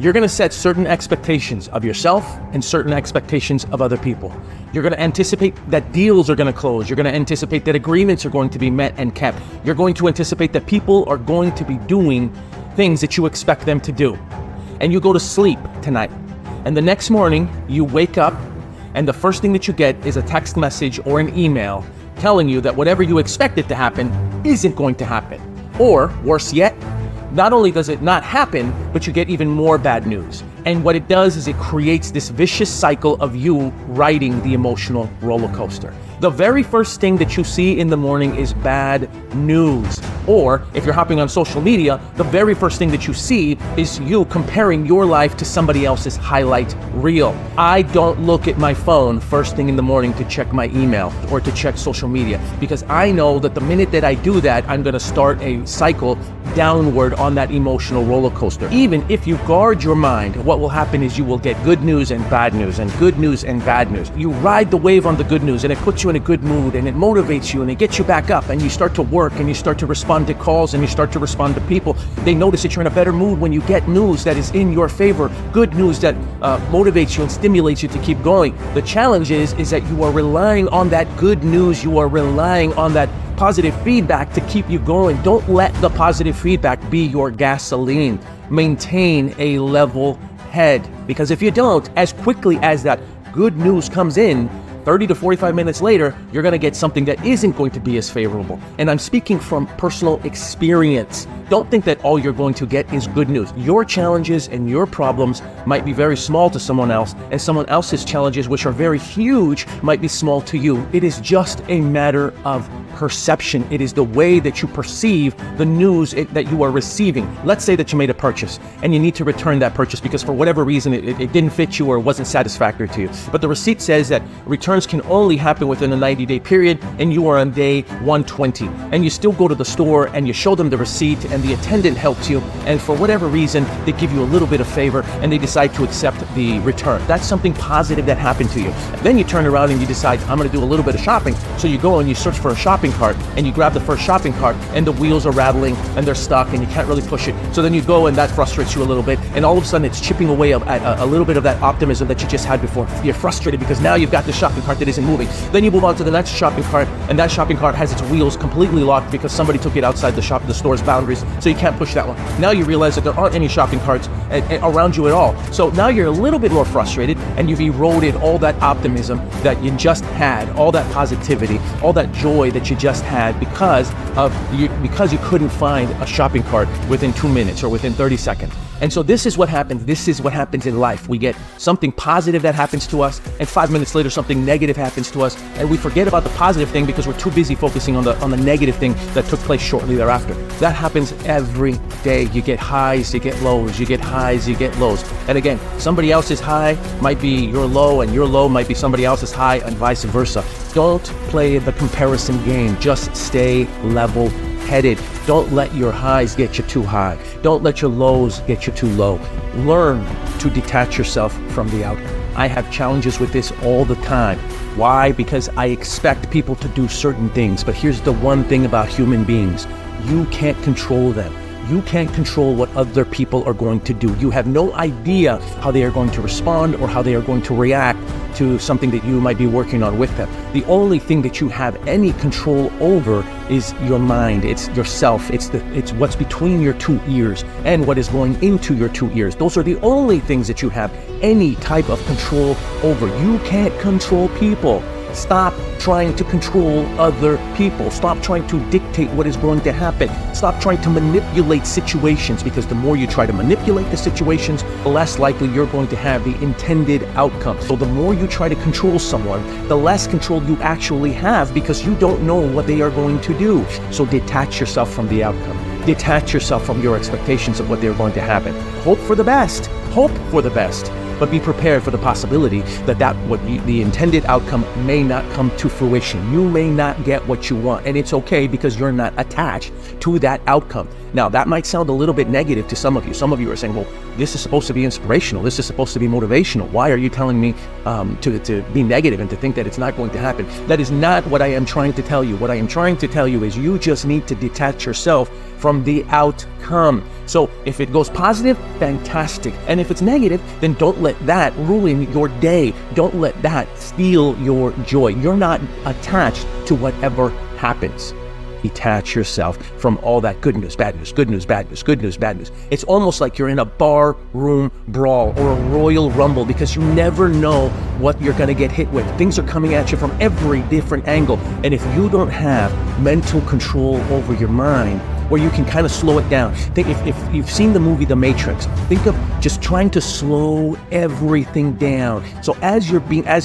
You're going to set certain expectations of yourself and certain expectations of other people. You're going to anticipate that deals are going to close. You're going to anticipate that agreements are going to be met and kept. You're going to anticipate that people are going to be doing things that you expect them to do. And you go to sleep tonight. And the next morning, you wake up, and the first thing that you get is a text message or an email telling you that whatever you expected to happen isn't going to happen. Or, worse yet, not only does it not happen, but you get even more bad news. And what it does is it creates this vicious cycle of you riding the emotional roller coaster. The very first thing that you see in the morning is bad news. Or if you're hopping on social media, the very first thing that you see is you comparing your life to somebody else's highlight reel. I don't look at my phone first thing in the morning to check my email or to check social media, because I know that the minute that I do that, I'm going to start a cycle downward on that emotional roller coaster. Even if you guard your mind, what will happen is you will get good news and bad news and good news and bad news. You ride the wave on the good news, and it puts you in a good mood, and it motivates you, and it gets you back up, and you start to work, and you start to respond to calls, and you start to respond to people. They notice that you're in a better mood when you get news that is in your favor, good news that motivates you and stimulates you to keep going. The challenge is that you are relying on that good news. You are relying on that positive feedback to keep you going. Don't let the positive feedback be your gasoline. Maintain a level head, because if you don't, as quickly as that good news comes in, 30 to 45 minutes later, you're going to get something that isn't going to be as favorable. And I'm speaking from personal experience. Don't think that all you're going to get is good news. Your challenges and your problems might be very small to someone else, and someone else's challenges, which are very huge, might be small to you. It is just a matter of perception. It is the way that you perceive the news that you are receiving. Let's say that you made a purchase and you need to return that purchase because for whatever reason it didn't fit you or wasn't satisfactory to you. But the receipt says that returns can only happen within a 90-day period, and you are on day 120. And you still go to the store and you show them the receipt, and the attendant helps you, and for whatever reason they give you a little bit of favor and they decide to accept the return. That's something positive that happened to you. And then you turn around and you decide, I'm going to do a little bit of shopping. So you go and you search for a shopping cart, and you grab the first shopping cart, and the wheels are rattling and they're stuck and you can't really push it. So then you go, and that frustrates you a little bit, and all of a sudden it's chipping away at a little bit of that optimism that you just had before. You're frustrated because now you've got the shopping cart that isn't moving. Then you move on to the next shopping cart, and that shopping cart has its wheels completely locked because somebody took it outside the store's boundaries, so you can't push that one. Now you realize that there aren't any shopping carts around you at all. So now you're a little bit more frustrated, and you've eroded all that optimism that you just had, all that positivity, all that joy that you just had because you couldn't find a shopping cart within 2 minutes or within 30 seconds. And so this is what happens. This is what happens in life. We get something positive that happens to us, and 5 minutes later something negative happens to us, and we forget about the positive thing because we're too busy focusing on the negative thing that took place shortly thereafter. That happens every day. You get highs, you get lows, you get highs, you get lows. And again, somebody else's high might be your low, and your low might be somebody else's high, and vice versa. Don't play the comparison game. Just stay level-headed. Don't let your highs get you too high. Don't let your lows get you too low. Learn to detach yourself from the outcome. I have challenges with this all the time. Why? Because I expect people to do certain things. But here's the one thing about human beings. You can't control them. You can't control what other people are going to do. You have no idea how they are going to respond or how they are going to react to something that you might be working on with them. The only thing that you have any control over is your mind. It's yourself. It's what's between your two ears and what is going into your two ears. Those are the only things that you have any type of control over. You can't control people. Stop trying to control other people. Stop trying to dictate what is going to happen. Stop trying to manipulate situations, because the more you try to manipulate the situations, the less likely you're going to have the intended outcome. So the more you try to control someone, the less control you actually have, because you don't know what they are going to do. So detach yourself from the outcome. Detach yourself from your expectations of what they're going to happen. Hope for the best. Hope for the best. but be prepared for the possibility that the intended outcome may not come to fruition. You may not get what you want, and it's okay because you're not attached to that outcome. Now, that might sound a little bit negative to some of you. Some of you are saying, well, this is supposed to be inspirational. This is supposed to be motivational. Why are you telling me to be negative and to think that it's not going to happen? That is not what I am trying to tell you. What I am trying to tell you is you just need to detach yourself from the outcome. So if it goes positive, fantastic. And if it's negative, then don't let that ruin your day. Don't let that steal your joy. You're not attached to whatever happens. Detach yourself from all that good news, bad news, good news, bad news, good news, bad news. It's almost like you're in a bar room brawl or a royal rumble because you never know what you're going to get hit with. Things are coming at you from every different angle. And if you don't have mental control over your mind, where you can kind of slow it down. Think if you've seen the movie The Matrix, think of just trying to slow everything down. So as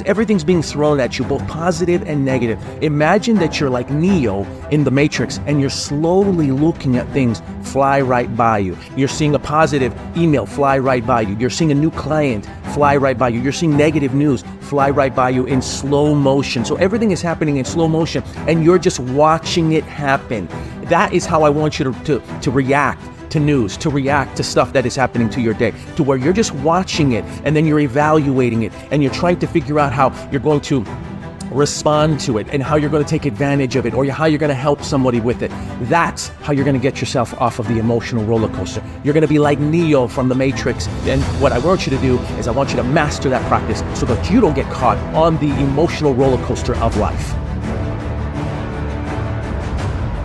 everything's being thrown at you, both positive and negative, imagine that you're like Neo in The Matrix and you're slowly looking at things fly right by you. You're seeing a positive email fly right by you. You're seeing a new client fly right by you. You're seeing negative news fly right by you in slow motion. So everything is happening in slow motion and you're just watching it happen. That is how I want you to react to news, to react to stuff that is happening to your day, to where you're just watching it and then you're evaluating it and you're trying to figure out how you're going to respond to it and how you're going to take advantage of it or how you're going to help somebody with it. That's how you're going to get yourself off of the emotional roller coaster. You're going to be like Neo from The Matrix. And what I want you to do is I want you to master that practice so that you don't get caught on the emotional roller coaster of life.